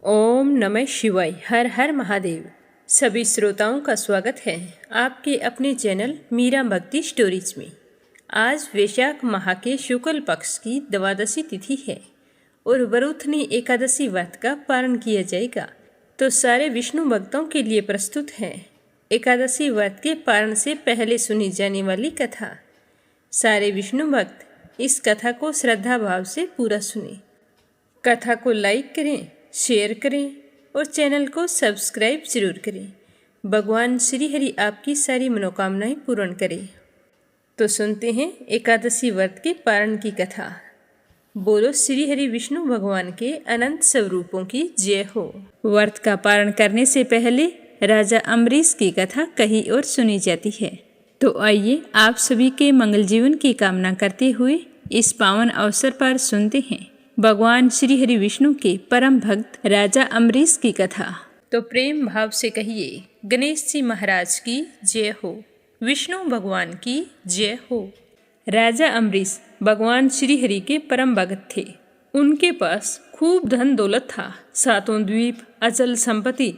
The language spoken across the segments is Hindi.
ओम नमः शिवाय। हर हर महादेव। सभी श्रोताओं का स्वागत है आपके अपने चैनल मीरा भक्ति स्टोरीज में। आज वैशाख माह के शुक्ल पक्ष की द्वादशी तिथि है और वरुथनी एकादशी व्रत का पारण किया जाएगा। तो सारे विष्णु भक्तों के लिए प्रस्तुत है एकादशी व्रत के पारण से पहले सुनी जाने वाली कथा। सारे विष्णु भक्त इस कथा को श्रद्धा भाव से पूरा सुने। कथा को लाइक करें, शेयर करें और चैनल को सब्सक्राइब जरूर करें। भगवान श्री हरि आपकी सारी मनोकामनाएं पूर्ण करें। तो सुनते हैं एकादशी व्रत के पारण की कथा। बोलो श्री हरि विष्णु भगवान के अनंत स्वरूपों की जय हो। व्रत का पारण करने से पहले राजा अम्बरीश की कथा कही और सुनी जाती है। तो आइए आप सभी के मंगल जीवन की कामना करते हुए इस पावन अवसर पर सुनते हैं भगवान श्री हरि विष्णु के परम भक्त राजा अम्बरीश की कथा। तो प्रेम भाव से कहिए गणेश जी महाराज की जय हो, विष्णु भगवान की जय हो। राजा अम्बरीश भगवान श्री हरि के परम भक्त थे। उनके पास खूब धन दौलत था। सातों द्वीप, अचल संपत्ति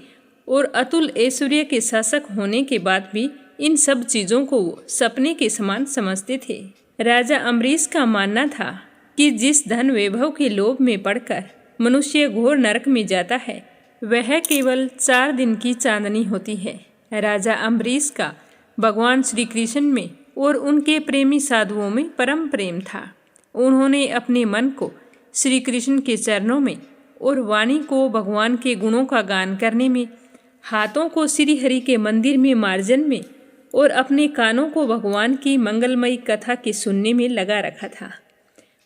और अतुल ऐश्वर्य के शासक होने के बाद भी इन सब चीजों को वो सपने के समान समझते थे। राजा अम्बरीश का मानना था कि जिस धन वैभव के लोभ में पड़कर मनुष्य घोर नरक में जाता है वह केवल 4 दिन की चांदनी होती है। राजा अम्बरीश का भगवान श्री कृष्ण में और उनके प्रेमी साधुओं में परम प्रेम था। उन्होंने अपने मन को श्री कृष्ण के चरणों में और वाणी को भगवान के गुणों का गान करने में, हाथों को श्री हरि के मंदिर में मार्जन में और अपने कानों को भगवान की मंगलमयी कथा के सुनने में लगा रखा था।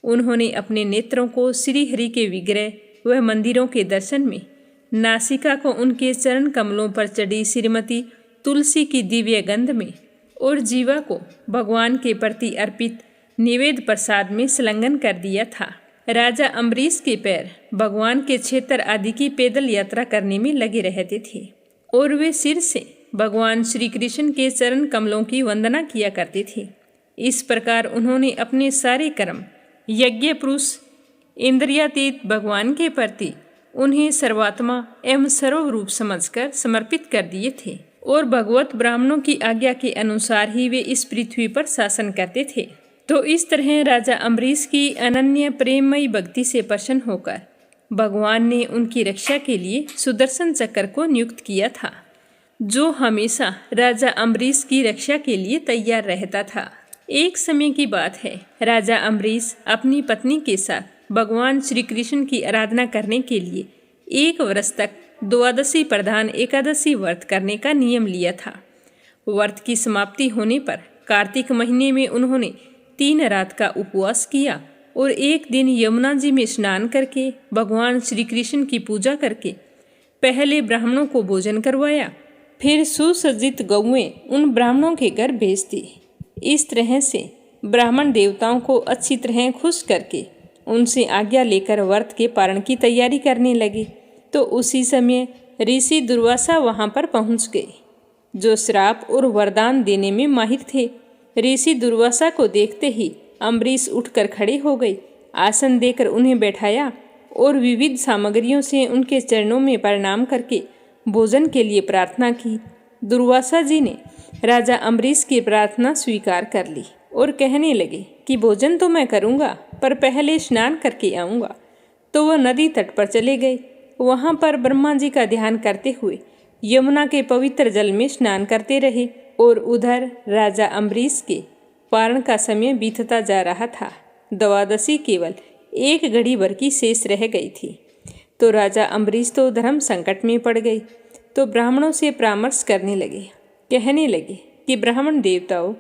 उन्होंने अपने नेत्रों को श्री हरि के विग्रह व मंदिरों के दर्शन में, नासिका को उनके चरण कमलों पर चढ़ी श्रीमती तुलसी की दिव्य गंध में और जीवा को भगवान के प्रति अर्पित निवेद प्रसाद में संलग्न कर दिया था। राजा अम्बरीश के पैर भगवान के क्षेत्र आदि की पैदल यात्रा करने में लगे रहते थे और वे सिर से भगवान श्री कृष्ण के चरण कमलों की वंदना किया करते थे। इस प्रकार उन्होंने अपने सारे कर्म यज्ञ पुरुष इंद्रियातीत भगवान के प्रति उन्हें सर्वात्मा एवं सर्वरूप समझकर समर्पित कर दिए थे और भगवत ब्राह्मणों की आज्ञा के अनुसार ही वे इस पृथ्वी पर शासन करते थे। तो इस तरह राजा अम्बरीश की अनन्य प्रेममयी भक्ति से प्रसन्न होकर भगवान ने उनकी रक्षा के लिए सुदर्शन चक्र को नियुक्त किया था, जो हमेशा राजा अम्बरीश की रक्षा के लिए तैयार रहता था। एक समय की बात है, राजा अम्बरीश अपनी पत्नी के साथ भगवान श्री कृष्ण की आराधना करने के लिए 1 वर्ष तक द्वादशी प्रधान एकादशी व्रत करने का नियम लिया था। व्रत की समाप्ति होने पर कार्तिक महीने में उन्होंने 3 रात का उपवास किया और एक दिन यमुना जी में स्नान करके भगवान श्री कृष्ण की पूजा करके पहले ब्राह्मणों को भोजन करवाया, फिर सुसज्जित गौएं उन ब्राह्मणों के घर भेज दी। इस तरह से ब्राह्मण देवताओं को अच्छी तरह खुश करके उनसे आज्ञा लेकर व्रत के पारण की तैयारी करने लगे। तो उसी समय ऋषि दुर्वासा वहां पर पहुंच गए, जो श्राप और वरदान देने में माहिर थे। ऋषि दुर्वासा को देखते ही अम्बरीश उठकर खड़े हो गए, आसन देकर उन्हें बैठाया और विविध सामग्रियों से उनके चरणों में प्रणाम करके भोजन के लिए प्रार्थना की। दुर्वासा जी ने राजा अम्बरीश की प्रार्थना स्वीकार कर ली और कहने लगे कि भोजन तो मैं करूँगा, पर पहले स्नान करके आऊँगा। तो वह नदी तट पर चले गए। वहाँ पर ब्रह्मा जी का ध्यान करते हुए यमुना के पवित्र जल में स्नान करते रहे और उधर राजा अम्बरीश के पारण का समय बीतता जा रहा था। द्वादशी केवल 1 घड़ी भर की शेष रह गई थी। तो राजा अम्बरीश तो धर्म संकट में पड़ गए। तो ब्राह्मणों से परामर्श करने लगे, कहने लगे कि ब्राह्मण देवताओं,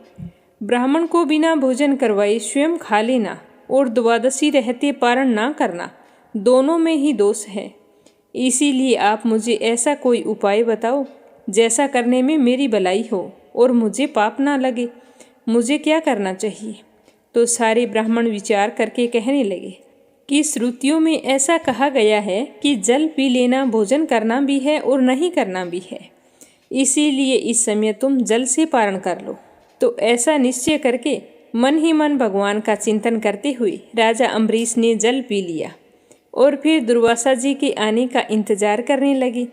ब्राह्मण को बिना भोजन करवाए स्वयं खा लेना और द्वादशी रहते पारण ना करना, दोनों में ही दोष है। इसीलिए आप मुझे ऐसा कोई उपाय बताओ जैसा करने में मेरी भलाई हो और मुझे पाप ना लगे। मुझे क्या करना चाहिए? तो सारे ब्राह्मण विचार करके कहने लगे कि श्रुतियों में ऐसा कहा गया है कि जल पी लेना भोजन करना भी है और नहीं करना भी है। इसीलिए इस समय तुम जल से पारण कर लो। तो ऐसा निश्चय करके मन ही मन भगवान का चिंतन करते हुए राजा अम्बरीश ने जल पी लिया। और फिर दुर्वासा जी के आने का इंतजार करने लगे।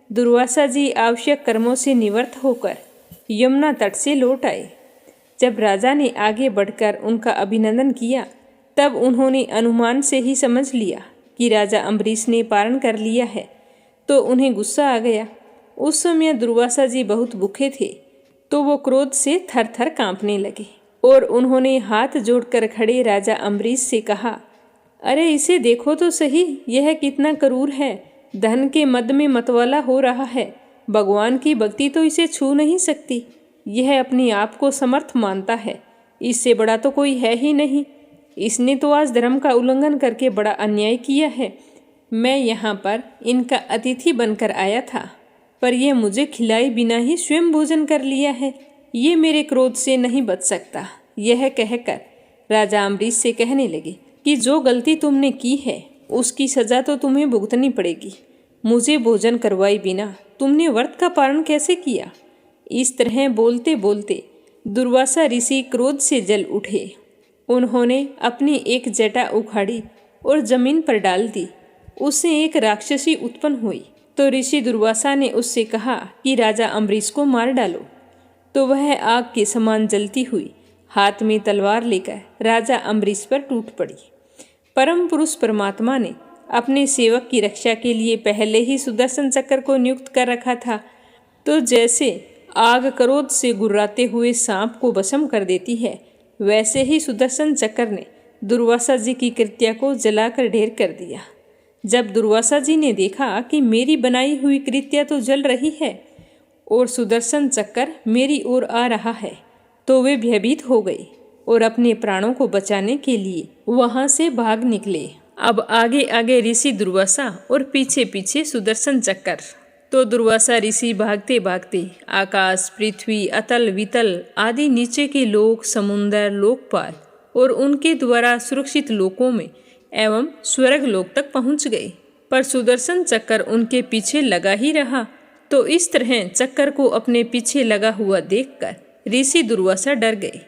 दुर्वासा जी आवश्यक कर्मों से निवृत्त होकर यमुना तट से लौट आए। जब राजा ने आगे बढ़कर उनका अभिनंदन किया, तब उन्होंने अनुमान से ही समझ लिया कि राजा अम्बरीश ने पारण कर लिया है, तो उन्हें गुस्सा आ गया। उस समय दुर्वासा जी बहुत भूखे थे, तो वो क्रोध से थर थर कांपने लगे और उन्होंने हाथ जोड़कर खड़े राजा अम्बरीश से कहा, अरे इसे देखो तो सही, यह कितना क्रूर है, धन के मद में मतवाला हो रहा है। भगवान की भक्ति तो इसे छू नहीं सकती। यह अपने आप को समर्थ मानता है, इससे बड़ा तो कोई है ही नहीं। इसने तो आज धर्म का उल्लंघन करके बड़ा अन्याय किया है। मैं यहाँ पर इनका अतिथि बनकर आया था, पर यह मुझे खिलाए बिना ही स्वयं भोजन कर लिया है। ये मेरे क्रोध से नहीं बच सकता। यह कहकर राजा अम्बरीश से कहने लगे कि जो गलती तुमने की है उसकी सजा तो तुम्हें भुगतनी पड़ेगी। मुझे भोजन करवाए बिना तुमने व्रत का पारण कैसे किया? इस तरह बोलते बोलते दुर्वासा ऋषि क्रोध से जल उठे। उन्होंने अपनी एक जटा उखाड़ी और जमीन पर डाल दी। उससे एक राक्षसी उत्पन्न हुई, तो ऋषि दुर्वासा ने उससे कहा कि राजा अम्बरीश को मार डालो। तो वह आग के समान जलती हुई हाथ में तलवार लेकर राजा अम्बरीश पर टूट पड़ी। परम पुरुष परमात्मा ने अपने सेवक की रक्षा के लिए पहले ही सुदर्शन चक्र को नियुक्त कर रखा था। तो जैसे आग क्रोध से गुर्राते हुए सांप को भस्म कर देती है, वैसे ही सुदर्शन चक्र ने दुर्वासा जी की कृत्या को जलाकर ढेर कर दिया। जब दुर्वासा जी ने देखा कि मेरी बनाई हुई कृत्या तो जल रही है और सुदर्शन चक्र मेरी ओर आ रहा है, तो वे भयभीत हो गए और अपने प्राणों को बचाने के लिए वहां से भाग निकले। अब आगे आगे ऋषि दुर्वासा और पीछे पीछे सुदर्शन चक्र। तो दुर्वासा ऋषि भागते भागते आकाश, पृथ्वी, अतल वितल आदि नीचे के लोक, समुंदर, लोकपाल और उनके द्वारा सुरक्षित लोकों में एवं स्वर्ग लोक तक पहुंच गए। पर सुदर्शन चक्र उनके पीछे लगा ही रहा। तो इस तरह चक्कर को अपने पीछे लगा हुआ देखकर ऋषि दुर्वासा डर गए।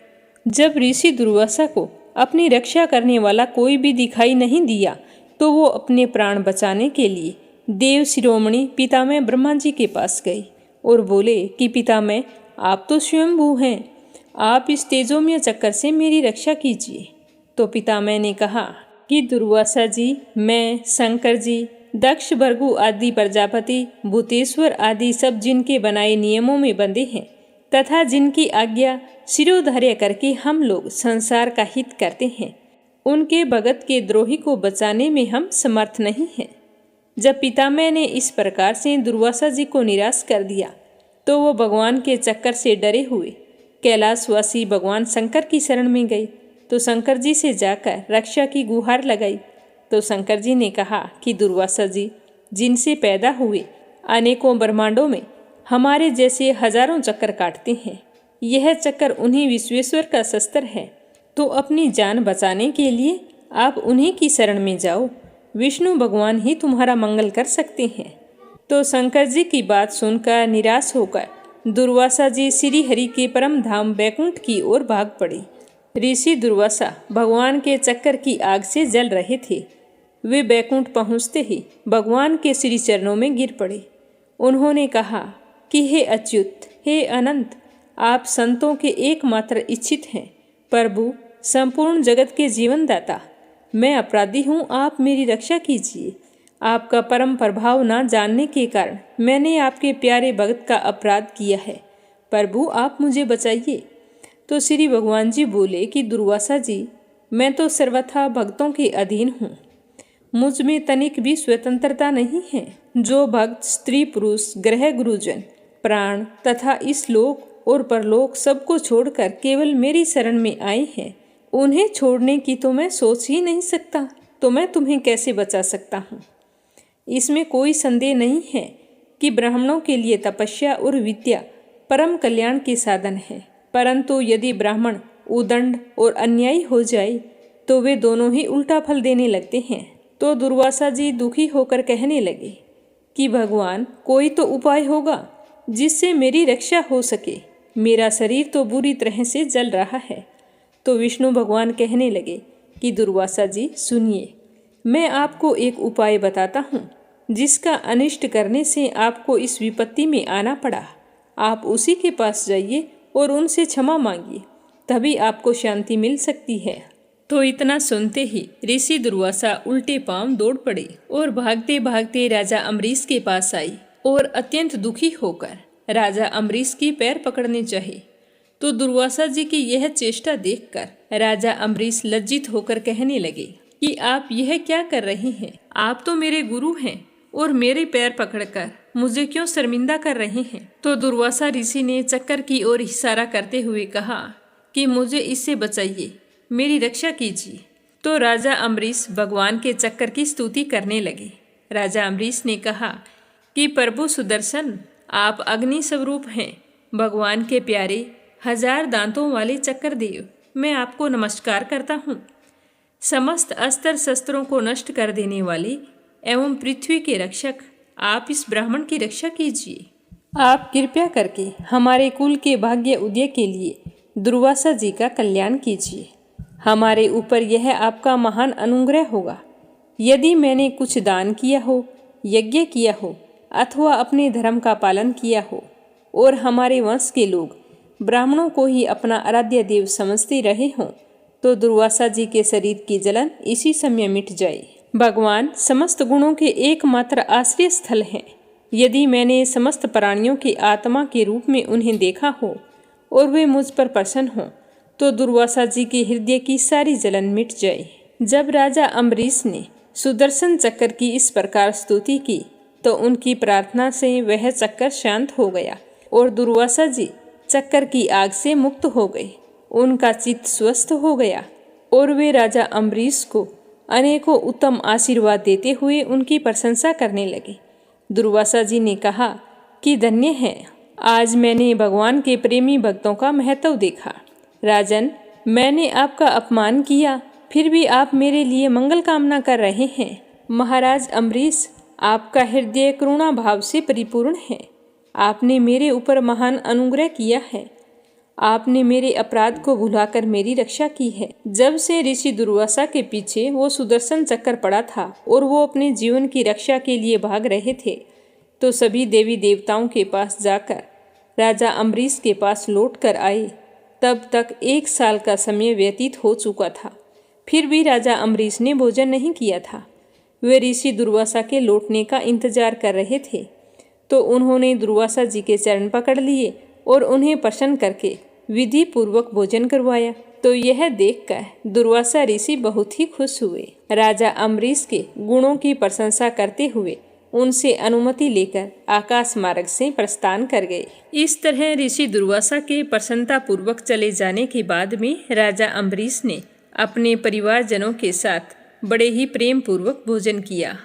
जब ऋषि दुर्वासा को अपनी रक्षा करने वाला कोई भी दिखाई नहीं दिया, तो वो अपने प्राण बचाने के लिए देव शिरोमणि पितामह ब्रह्मा जी के पास गए और बोले कि पितामह, आप तो स्वयंभू हैं, आप इस तेजोमय चक्कर से मेरी रक्षा कीजिए। तो पितामह ने कहा कि दुर्वासा जी, मैं, शंकर जी, दक्ष, भृगु आदि प्रजापति, भूतेश्वर आदि सब जिनके बनाए नियमों में बंधे हैं तथा जिनकी आज्ञा शिरोधार्य करके हम लोग संसार का हित करते हैं, उनके भगत के द्रोही को बचाने में हम समर्थ नहीं हैं। जब पितामह ने इस प्रकार से दुर्वासा जी को निराश कर दिया, तो वो भगवान के चक्कर से डरे हुए कैलाशवासी भगवान शंकर की शरण में गए। तो शंकर जी से जाकर रक्षा की गुहार लगाई। तो शंकर जी ने कहा कि दुर्वासा जी, जिनसे पैदा हुए अनेकों ब्रह्मांडों में हमारे जैसे हजारों चक्कर काटते हैं, यह चक्कर उन्हीं विश्वेश्वर का शस्त्र है। तो अपनी जान बचाने के लिए आप उन्हीं की शरण में जाओ। विष्णु भगवान ही तुम्हारा मंगल कर सकते हैं। तो शंकर जी की बात सुनकर निराश होकर दुर्वासा जी श्री हरि के परम धाम बैकुंठ की ओर भाग पड़े। ऋषि दुर्वासा भगवान के चक्कर की आग से जल रहे थे। वे बैकुंठ पहुँचते ही भगवान के श्री चरणों में गिर पड़े। उन्होंने कहा कि हे अच्युत, हे अनंत, आप संतों के एकमात्र इच्छित हैं। प्रभु, संपूर्ण जगत के जीवनदाता, मैं अपराधी हूँ, आप मेरी रक्षा कीजिए। आपका परम प्रभाव न जानने के कारण मैंने आपके प्यारे भक्त का अपराध किया है। प्रभु, आप मुझे बचाइए। तो श्री भगवान जी बोले कि दुर्वासा जी, मैं तो सर्वथा भक्तों के अधीन हूँ, मुझ में तनिक भी स्वतंत्रता नहीं है। जो भक्त स्त्री पुरुष, ग्रह गुरुजन, प्राण तथा इस लोक और परलोक सबको छोड़कर केवल मेरी शरण में आए हैं, उन्हें छोड़ने की तो मैं सोच ही नहीं सकता। तो मैं तुम्हें कैसे बचा सकता हूँ? इसमें कोई संदेह नहीं है कि ब्राह्मणों के लिए तपस्या और विद्या परम कल्याण के साधन है, परंतु यदि ब्राह्मण उदंड और अन्यायी हो जाए तो वे दोनों ही उल्टा फल देने लगते हैं। तो दुर्वासा जी दुखी होकर कहने लगे कि भगवान, कोई तो उपाय होगा जिससे मेरी रक्षा हो सके। मेरा शरीर तो बुरी तरह से जल रहा है। तो विष्णु भगवान कहने लगे कि दुर्वासा जी सुनिए, मैं आपको एक उपाय बताता हूँ जिसका अनिष्ट करने से आपको इस विपत्ति में आना पड़ा। आप उसी के पास जाइए और उनसे क्षमा मांगिए, तभी आपको शांति मिल सकती है। तो इतना सुनते ही ऋषि दुर्वासा उल्टे पांव दौड़ पड़े और भागते भागते राजा अम्बरीश के पास आई और अत्यंत दुखी होकर राजा अम्बरीश की पैर पकड़ने चाहे। तो दुर्वासा जी की यह चेष्टा देखकर राजा अम्बरीश लज्जित होकर कहने लगे कि आप यह क्या कर रहे हैं? आप तो मेरे गुरु हैं और मेरे पैर पकड़कर मुझे क्यों शर्मिंदा कर रहे हैं? तो दुर्वासा ऋषि ने चक्कर की ओर इशारा करते हुए कहा कि मुझे इससे बचाइए, मेरी रक्षा कीजिए। तो राजा अम्बरीश भगवान के चक्कर की स्तुति करने लगे। राजा अम्बरीश ने कहा कि प्रभु सुदर्शन, आप अग्नि स्वरूप हैं, भगवान के प्यारे 1000 दांतों वाले चक्कर देव, मैं आपको नमस्कार करता हूँ। समस्त अस्त्र शस्त्रों को नष्ट कर देने वाले एवं पृथ्वी के रक्षक, आप इस ब्राह्मण की रक्षा कीजिए। आप कृपया करके हमारे कुल के भाग्य उदय के लिए दुर्वासा जी का कल्याण कीजिए। हमारे ऊपर यह आपका महान अनुग्रह होगा। यदि मैंने कुछ दान किया हो, यज्ञ किया हो अथवा अपने धर्म का पालन किया हो और हमारे वंश के लोग ब्राह्मणों को ही अपना आराध्य देव समझते रहे हों, तो दुर्वासा जी के शरीर की जलन इसी समय मिट जाए। भगवान समस्त गुणों के एकमात्र आश्रय स्थल हैं। यदि मैंने समस्त प्राणियों की आत्मा के रूप में उन्हें देखा हो और वे मुझ पर प्रसन्न हों, तो दुर्वासा जी के हृदय की सारी जलन मिट जाए। जब राजा अम्बरीश ने सुदर्शन चक्कर की इस प्रकार स्तुति की, तो उनकी प्रार्थना से वह चक्कर शांत हो गया और दुर्वासा जी चक्कर की आग से मुक्त हो गए। उनका चित्त स्वस्थ हो गया और वे राजा अम्बरीश को अनेकों उत्तम आशीर्वाद देते हुए उनकी प्रशंसा करने लगे। दुर्वासा जी ने कहा कि धन्य है, आज मैंने भगवान के प्रेमी भक्तों का महत्व देखा। राजन, मैंने आपका अपमान किया, फिर भी आप मेरे लिए मंगल कामना कर रहे हैं। महाराज अम्बरीश, आपका हृदय करुणा भाव से परिपूर्ण है। आपने मेरे ऊपर महान अनुग्रह किया है। आपने मेरे अपराध को भुलाकर मेरी रक्षा की है। जब से ऋषि दुर्वासा के पीछे वो सुदर्शन चक्कर पड़ा था और वो अपने जीवन की रक्षा के लिए भाग रहे थे, तो सभी देवी देवताओं के पास जाकर राजा अम्बरीश के पास लौट कर आए। तब तक 1 साल का समय व्यतीत हो चुका था। फिर भी राजा अम्बरीश ने भोजन नहीं किया था। वे ऋषि दुर्वासा के लौटने का इंतजार कर रहे थे। तो उन्होंने दुर्वासा जी के चरण पकड़ लिए और उन्हें प्रसन्न करके विधि पूर्वक भोजन करवाया। तो यह देखकर दुर्वासा ऋषि बहुत ही खुश हुए। राजा अम्बरीश के गुणों की प्रशंसा करते हुए उनसे अनुमति लेकर आकाश मार्ग से प्रस्थान कर गए। इस तरह ऋषि दुर्वासा के प्रसन्नता पूर्वक चले जाने के बाद में राजा अम्बरीश ने अपने परिवारजनों के साथ बड़े ही प्रेम पूर्वक भोजन किया।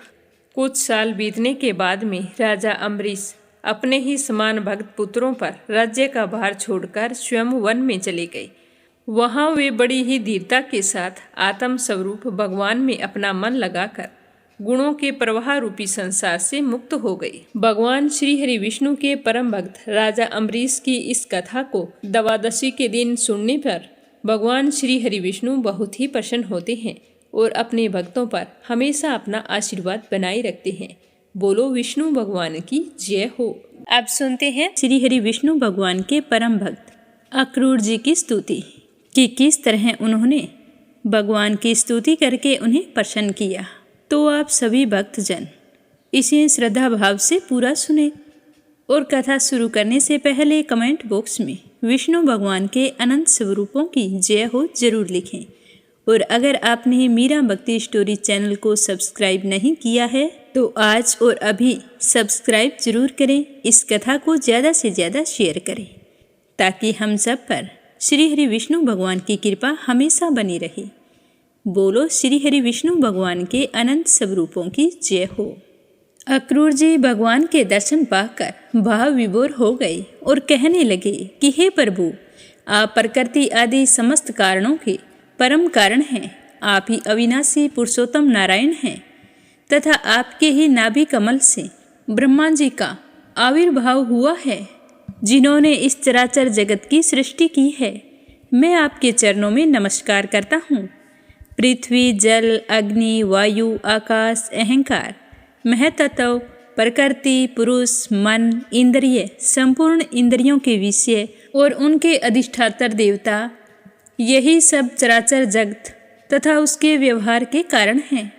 कुछ साल बीतने के बाद में राजा अम्बरीश अपने ही समान भक्त पुत्रों पर राज्य का भार छोड़कर स्वयं वन में चले गए। वहाँ वे बड़ी ही धीरता के साथ आत्म स्वरूप भगवान में अपना मन लगाकर गुणों के प्रवाह रूपी संसार से मुक्त हो गए। भगवान श्री हरि विष्णु के परम भक्त राजा अम्बरीश की इस कथा को द्वादशी के दिन सुनने पर भगवान श्री हरि विष्णु बहुत ही प्रसन्न होते हैं और अपने भक्तों पर हमेशा अपना आशीर्वाद बनाए रखते हैं। बोलो विष्णु भगवान की जय हो। अब सुनते हैं श्री हरि विष्णु भगवान के परम भक्त अक्रूर जी की स्तुति कि किस तरह उन्होंने भगवान की स्तुति करके उन्हें प्रसन्न किया। तो आप सभी भक्तजन इसे श्रद्धा भाव से पूरा सुने और कथा शुरू करने से पहले कमेंट बॉक्स में विष्णु भगवान के अनंत स्वरूपों की जय हो जरूर लिखें। और अगर आपने मीरा भक्ति स्टोरी चैनल को सब्सक्राइब नहीं किया है तो आज और अभी सब्सक्राइब जरूर करें। इस कथा को ज़्यादा से ज़्यादा शेयर करें ताकि हम सब पर श्री हरि विष्णु भगवान की कृपा हमेशा बनी रहे। बोलो श्री हरि विष्णु भगवान के अनंत स्वरूपों की जय हो। अक्रूर जी भगवान के दर्शन पाकर भाव विभोर हो गए और कहने लगे कि हे प्रभु, आप प्रकृति आदि समस्त कारणों के परम कारण हैं। आप ही अविनाशी पुरुषोत्तम नारायण हैं तथा आपके ही नाभि कमल से ब्रह्मा जी का आविर्भाव हुआ है, जिन्होंने इस चराचर जगत की सृष्टि की है। मैं आपके चरणों में नमस्कार करता हूँ। पृथ्वी, जल, अग्नि, वायु, आकाश, अहंकार, महतत्व, प्रकृति, पुरुष, मन, इंद्रिय, संपूर्ण इंद्रियों के विषय और उनके अधिष्ठातर देवता, यही सब चराचर जगत तथा उसके व्यवहार के कारण हैं।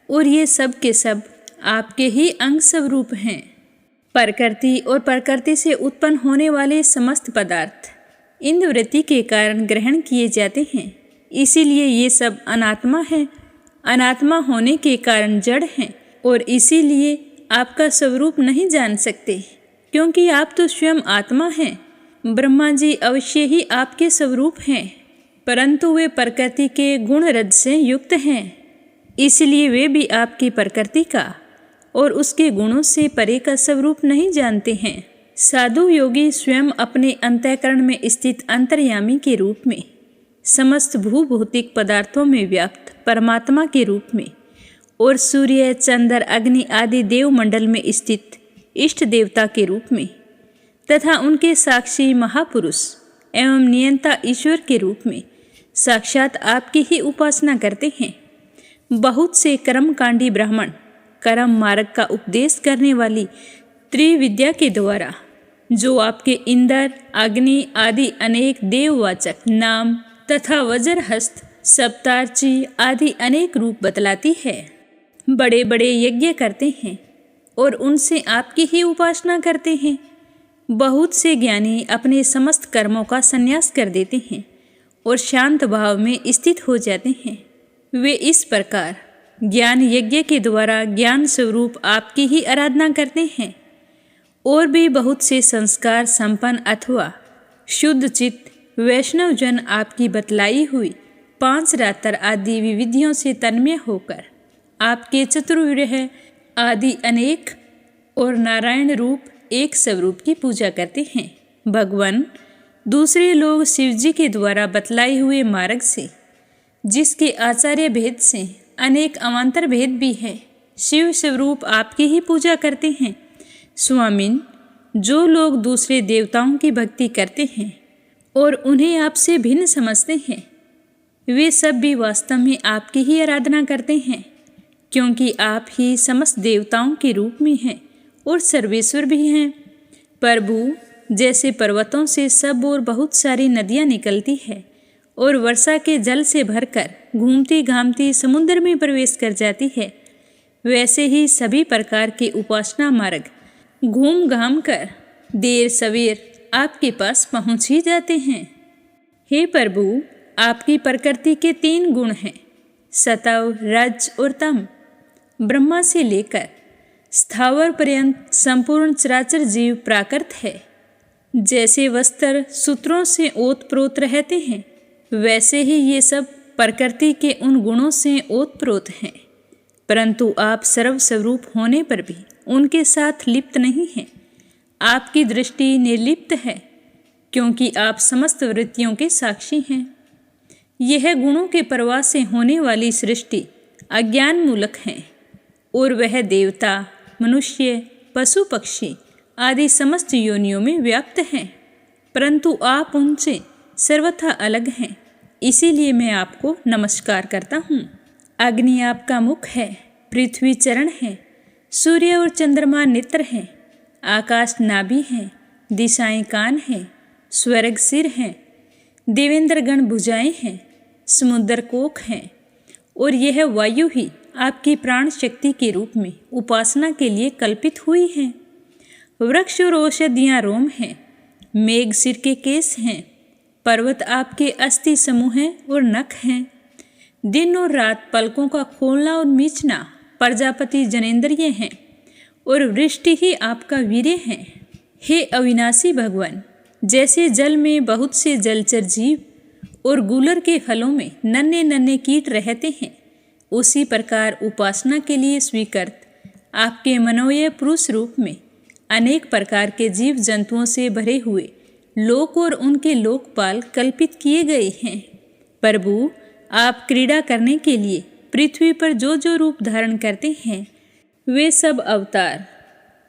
और ये सब के सब आपके ही अंग स्वरूप हैं। प्रकृति और प्रकृति से उत्पन्न होने वाले समस्त पदार्थ इंद्रवृत्ति के कारण ग्रहण किए जाते हैं, इसीलिए ये सब अनात्मा है। अनात्मा होने के कारण जड़ हैं और इसीलिए आपका स्वरूप नहीं जान सकते, क्योंकि आप तो स्वयं आत्मा हैं। ब्रह्मा जी अवश्य ही आपके स्वरूप हैं, परंतु वे प्रकृति के गुण रज से युक्त हैं, इसलिए वे भी आपकी प्रकृति का और उसके गुणों से परे का स्वरूप नहीं जानते हैं। साधु योगी स्वयं अपने अंतःकरण में स्थित अंतर्यामी के रूप में, समस्त भूभौतिक पदार्थों में व्याप्त परमात्मा के रूप में और सूर्य, चंद्र, अग्नि आदि देवमंडल में स्थित इष्ट देवता के रूप में तथा उनके साक्षी महापुरुष एवं नियंता ईश्वर के रूप में साक्षात आपकी ही उपासना करते हैं। बहुत से कर्मकांडी ब्राह्मण कर्म मार्ग का उपदेश करने वाली त्रिविद्या के द्वारा जो आपके इंद्र, अग्नि आदि अनेक देववाचक नाम तथा वज्रहस्त, सप्तार्ची आदि अनेक रूप बतलाती है, बड़े बड़े यज्ञ करते हैं और उनसे आपकी ही उपासना करते हैं। बहुत से ज्ञानी अपने समस्त कर्मों का संन्यास कर देते हैं और शांत भाव में स्थित हो जाते हैं। वे इस प्रकार ज्ञान यज्ञ के द्वारा ज्ञान स्वरूप आपकी ही आराधना करते हैं। और भी बहुत से संस्कार संपन्न अथवा शुद्ध चित्त वैष्णव जन आपकी बतलाई हुई 5 रात्र आदि विविधियों से तन्मय होकर आपके चतुर्विग्रह आदि अनेक और नारायण रूप एक स्वरूप की पूजा करते हैं। भगवान दूसरे लोग शिवजी के द्वारा बतलाए हुए मार्ग से, जिसके आचार्य भेद से अनेक अवान्तर भेद भी है, शिव स्वरूप आपकी ही पूजा करते हैं। स्वामिन, जो लोग दूसरे देवताओं की भक्ति करते हैं और उन्हें आपसे भिन्न समझते हैं, वे सब भी वास्तव में आपकी ही आराधना करते हैं, क्योंकि आप ही समस्त देवताओं के रूप में हैं और सर्वेश्वर भी हैं। प्रभु, जैसे पर्वतों से सब और बहुत सारी नदियाँ निकलती है और वर्षा के जल से भरकर घूमती घामती समुद्र में प्रवेश कर जाती है, वैसे ही सभी प्रकार के उपासना मार्ग घूम घाम कर देर सवेर आपके पास पहुँच ही जाते हैं। हे प्रभु, आपकी प्रकृति के 3 गुण हैं, सत्व, रज और तम। ब्रह्मा से लेकर स्थावर पर्यंत संपूर्ण चराचर जीव प्राकृत है। जैसे वस्त्र सूत्रों से ओतप्रोत रहते हैं, वैसे ही ये सब प्रकृति के उन गुणों से ओतप्रोत हैं, परंतु आप सर्वस्वरूप होने पर भी उनके साथ लिप्त नहीं हैं। आपकी दृष्टि निर्लिप्त है, क्योंकि आप समस्त वृत्तियों के साक्षी हैं। यह गुणों के प्रवाह से होने वाली सृष्टि अज्ञान मूलक है और वह देवता, मनुष्य, पशु पक्षी आदि समस्त योनियों में व्याप्त हैं, परंतु आप उनसे सर्वथा अलग हैं, इसीलिए मैं आपको नमस्कार करता हूँ। अग्नि आपका मुख है, पृथ्वी चरण है, सूर्य और चंद्रमा नेत्र हैं, आकाश नाभि है, दिशाएं कान हैं, स्वर्ग सिर हैं, देवेंद्र गण भुजाएं हैं, समुद्र कोख हैं, और यह वायु ही आपकी प्राण शक्ति के रूप में उपासना के लिए कल्पित हुई है। वृक्ष और औषधियाँ रोम हैं, मेघ सिर के केस हैं, पर्वत आपके अस्थि समूह हैं और नख हैं। दिन और रात पलकों का खोलना और मीचना प्रजापति जनेंद्रिय हैं और वृष्टि ही आपका वीर्य है। हे अविनाशी भगवान, जैसे जल में बहुत से जलचर जीव और गूलर के फलों में नन्हे नन्हे कीट रहते हैं, उसी प्रकार उपासना के लिए स्वीकृत आपके मनोमय पुरुष रूप में अनेक प्रकार के जीव जंतुओं से भरे हुए लोक और उनके लोकपाल कल्पित किए गए हैं। प्रभु, आप क्रीड़ा करने के लिए पृथ्वी पर जो जो रूप धारण करते हैं, वे सब अवतार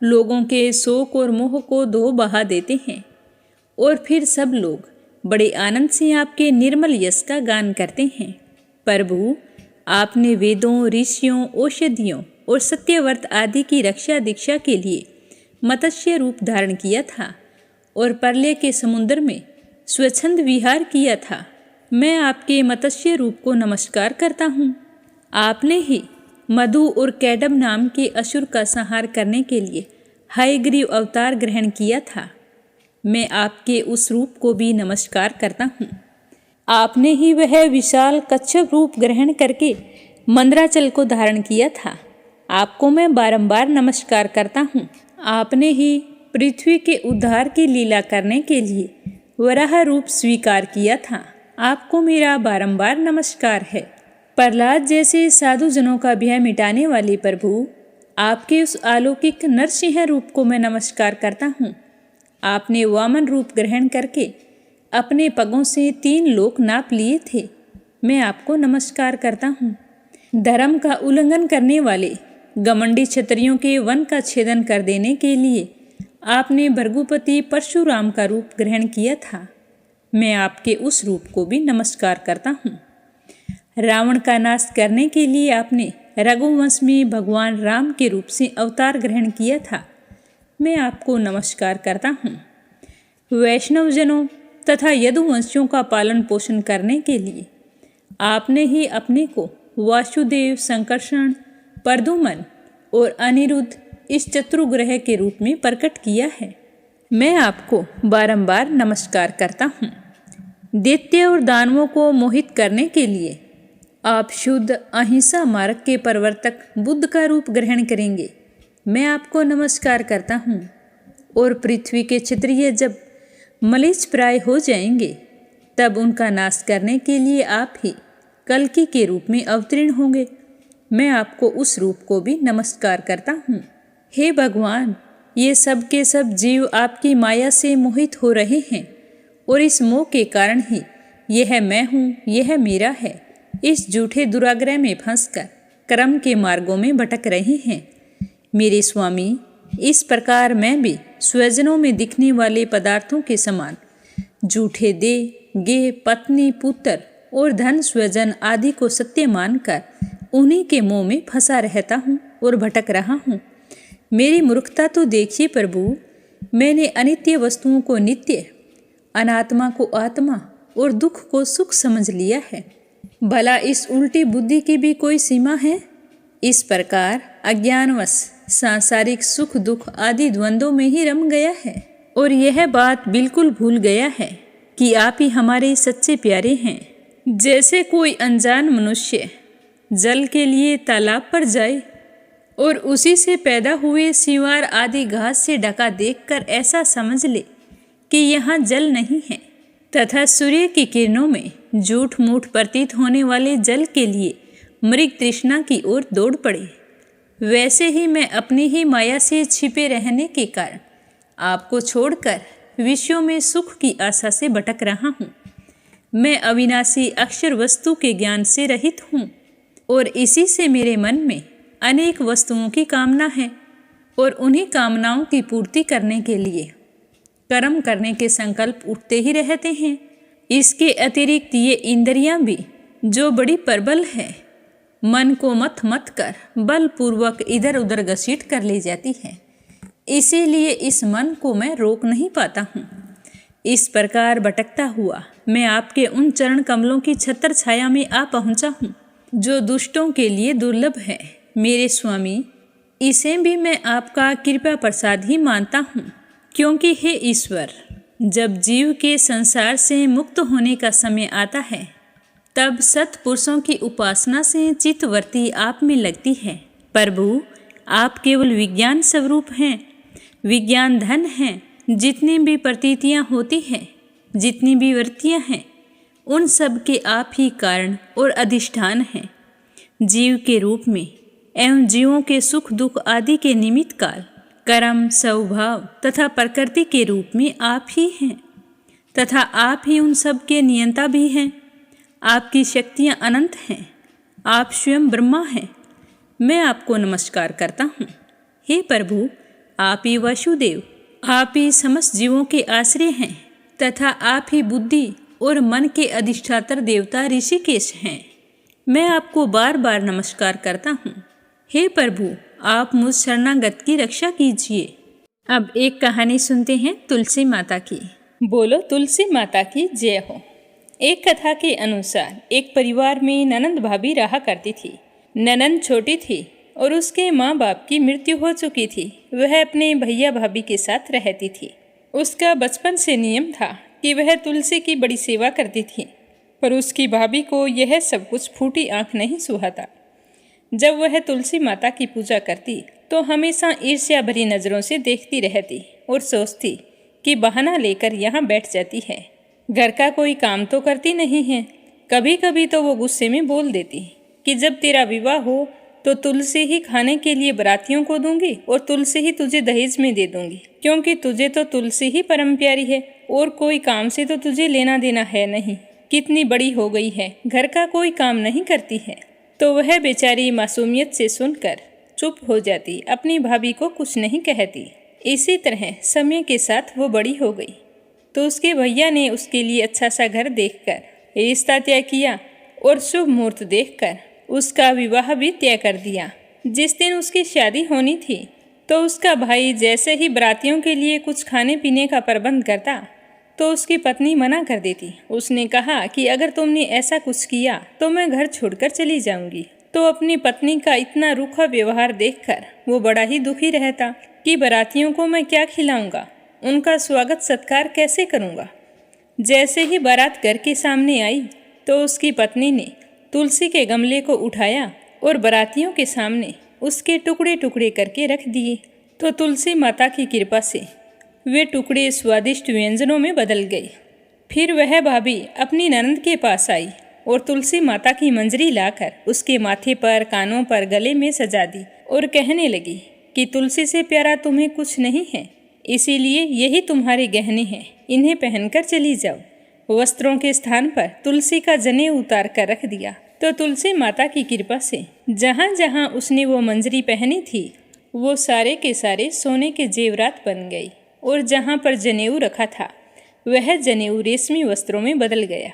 लोगों के शोक और मोह को धो बहा देते हैं और फिर सब लोग बड़े आनंद से आपके निर्मल यश का गान करते हैं। प्रभु, आपने वेदों, ऋषियों, औषधियों और सत्यव्रत आदि की रक्षा दीक्षा के लिए मत्स्य रूप धारण किया था और प्रलय के समुद्र में स्वच्छंद विहार किया था। मैं आपके मत्स्य रूप को नमस्कार करता हूँ। आपने ही मधु और कैडम नाम के असुर का संहार करने के लिए हयग्रीव अवतार ग्रहण किया था। मैं आपके उस रूप को भी नमस्कार करता हूँ। आपने ही वह विशाल कच्छप रूप ग्रहण करके मंद्राचल को धारण किया था। आपको मैं बारंबार नमस्कार करता हूँ। आपने ही पृथ्वी के उद्धार की लीला करने के लिए वराह रूप स्वीकार किया था। आपको मेरा बारंबार नमस्कार है। प्रहलाद जैसे साधु जनों का भय मिटाने वाले प्रभु, आपके उस अलौकिक नरसिंह रूप को मैं नमस्कार करता हूँ। आपने वामन रूप ग्रहण करके अपने पगों से 3 लोक नाप लिए थे। मैं आपको नमस्कार करता हूँ। धर्म का उल्लंघन करने वाले घमंडी क्षत्रियों के वन का छेदन कर देने के लिए आपने भृगुपति परशुराम का रूप ग्रहण किया था। मैं आपके उस रूप को भी नमस्कार करता हूँ। रावण का नाश करने के लिए आपने रघुवंश में भगवान राम के रूप से अवतार ग्रहण किया था। मैं आपको नमस्कार करता हूँ। वैष्णव जनों तथा यदुवंशियों का पालन पोषण करने के लिए आपने ही अपने को वासुदेव, संकर्षण, प्रद्युम्न और अनिरुद्ध इस चतुर्ग्रह के रूप में प्रकट किया है। मैं आपको बारंबार नमस्कार करता हूँ। दैत्य और दानवों को मोहित करने के लिए आप शुद्ध अहिंसा मार्ग के प्रवर्तक बुद्ध का रूप ग्रहण करेंगे। मैं आपको नमस्कार करता हूँ। और पृथ्वी के क्षत्रिय जब मलीच प्राय हो जाएंगे, तब उनका नाश करने के लिए आप ही कल्कि के रूप में अवतीर्ण होंगे। मैं आपको उस रूप को भी नमस्कार करता हूँ। हे भगवान, ये सब के सब जीव आपकी माया से मोहित हो रहे हैं और इस मोह के कारण ही यह मैं हूँ, यह मेरा है, इस झूठे दुराग्रह में फंसकर कर्म के मार्गों में भटक रहे हैं। मेरे स्वामी, इस प्रकार मैं भी स्वजनों में दिखने वाले पदार्थों के समान झूठे देह, गेह, पत्नी, पुत्र और धन स्वजन आदि को सत्य मानकर उन्हीं के मोह में फंसा रहता हूँ और भटक रहा हूँ। मेरी मूर्खता तो देखिए प्रभु। मैंने अनित्य वस्तुओं को नित्य, अनात्मा को आत्मा और दुख को सुख समझ लिया है। भला इस उल्टी बुद्धि की भी कोई सीमा है? इस प्रकार अज्ञानवश सांसारिक सुख दुख आदि द्वंद्वों में ही रम गया है और यह बात बिल्कुल भूल गया है कि आप ही हमारे सच्चे प्यारे हैं। जैसे कोई अनजान मनुष्य जल के लिए तालाब पर जाए और उसी से पैदा हुए सिवार आदि घास से ढका देखकर ऐसा समझ ले कि यहाँ जल नहीं है, तथा सूर्य की किरणों में झूठ मूठ प्रतीत होने वाले जल के लिए मृग तृष्णा की ओर दौड़ पड़े, वैसे ही मैं अपनी ही माया से छिपे रहने के कारण आपको छोड़कर विषयों में सुख की आशा से भटक रहा हूँ। मैं अविनाशी अक्षर वस्तु के ज्ञान से रहित हूँ और इसी से मेरे मन में अनेक वस्तुओं की कामना है और उन्हीं कामनाओं की पूर्ति करने के लिए कर्म करने के संकल्प उठते ही रहते हैं। इसके अतिरिक्त ये इंद्रियां भी जो बड़ी प्रबल है, मन को मत मत कर बलपूर्वक इधर उधर घसीट कर ले जाती है। इसीलिए इस मन को मैं रोक नहीं पाता हूँ। इस प्रकार भटकता हुआ मैं आपके उन चरण कमलों की छत्र छाया में आ पहुँचा हूँ जो दुष्टों के लिए दुर्लभ है। मेरे स्वामी, इसे भी मैं आपका कृपा प्रसाद ही मानता हूँ, क्योंकि हे ईश्वर, जब जीव के संसार से मुक्त होने का समय आता है, तब सत्पुरुषों की उपासना से चित्तवृत्ति आप में लगती है। प्रभु, आप केवल विज्ञान स्वरूप हैं, विज्ञान धन हैं। जितनी भी प्रतीतियाँ होती हैं, जितनी भी वृत्तियाँ हैं, उन सब के आप ही कारण और अधिष्ठान हैं। जीव के रूप में एवं जीवों के सुख दुख आदि के निमित्त काल, कर्म, स्वभाव तथा प्रकृति के रूप में आप ही हैं, तथा आप ही उन सब के नियंता भी हैं। आपकी शक्तियाँ अनंत हैं। आप स्वयं ब्रह्मा हैं। मैं आपको नमस्कार करता हूँ। हे प्रभु, आप ही वासुदेव, आप ही समस्त जीवों के आश्रय हैं, तथा आप ही बुद्धि और मन के अधिष्ठातर देवता ऋषिकेश हैं। मैं आपको बार बार नमस्कार करता हूँ। हे प्रभु, आप मुझ शरणागत की रक्षा कीजिए। अब एक कहानी सुनते हैं तुलसी माता की। बोलो तुलसी माता की जय हो। एक कथा के अनुसार एक परिवार में ननंद भाभी रहा करती थी। ननंद छोटी थी और उसके माँ बाप की मृत्यु हो चुकी थी। वह अपने भैया भाभी के साथ रहती थी। उसका बचपन से नियम था कि वह तुलसी की बड़ी सेवा करती थी, पर उसकी भाभी को यह सब कुछ फूटी आंख नहीं सुहाता। जब वह तुलसी माता की पूजा करती तो हमेशा ईर्ष्या भरी नज़रों से देखती रहती और सोचती कि बहाना लेकर यहाँ बैठ जाती है। घर का कोई काम तो करती नहीं है। कभी कभी तो वो गुस्से में बोल देती कि जब तेरा विवाह हो तो तुलसी ही खाने के लिए बारातियों को दूंगी और तुलसी ही तुझे दहेज में दे दूंगी, क्योंकि तुझे तो तुलसी ही परम प्यारी है और कोई काम से तो तुझे लेना देना है नहीं। कितनी बड़ी हो गई है, घर का कोई काम नहीं करती है। तो वह बेचारी मासूमियत से सुनकर चुप हो जाती, अपनी भाभी को कुछ नहीं कहती। इसी तरह समय के साथ वो बड़ी हो गई तो उसके भैया ने उसके लिए अच्छा सा घर देखकर रिश्ता तय किया और शुभ मुहूर्त देखकर उसका विवाह भी तय कर दिया। जिस दिन उसकी शादी होनी थी तो उसका भाई जैसे ही बारातियों के लिए कुछ खाने पीने का प्रबंध करता तो उसकी पत्नी मना कर देती। उसने कहा कि अगर तुमने ऐसा कुछ किया तो मैं घर छोड़कर चली जाऊंगी। तो अपनी पत्नी का इतना रूखा व्यवहार देखकर वो बड़ा ही दुखी रहता कि बारातियों को मैं क्या खिलाऊंगा, उनका स्वागत सत्कार कैसे करूंगा। जैसे ही बारात घर के सामने आई तो उसकी पत्नी ने तुलसी के गमले को उठाया और बारातियों के सामने उसके टुकड़े टुकड़े करके रख दिए। तो तुलसी माता की कृपा से वे टुकड़े स्वादिष्ट व्यंजनों में बदल गए। फिर वह भाभी अपनी ननंद के पास आई और तुलसी माता की मंजरी लाकर उसके माथे पर, कानों पर, गले में सजा दी और कहने लगी कि तुलसी से प्यारा तुम्हें कुछ नहीं है, इसीलिए यही तुम्हारे गहने हैं, इन्हें पहनकर चली जाओ। वस्त्रों के स्थान पर तुलसी का जनेऊ उतार कर रख दिया। तो तुलसी माता की कृपा से जहाँ जहाँ उसने वो मंजरी पहनी थी वो सारे के सारे सोने के जेवरात बन गई और जहाँ पर जनेऊ रखा था वह जनेऊ रेशमी वस्त्रों में बदल गया।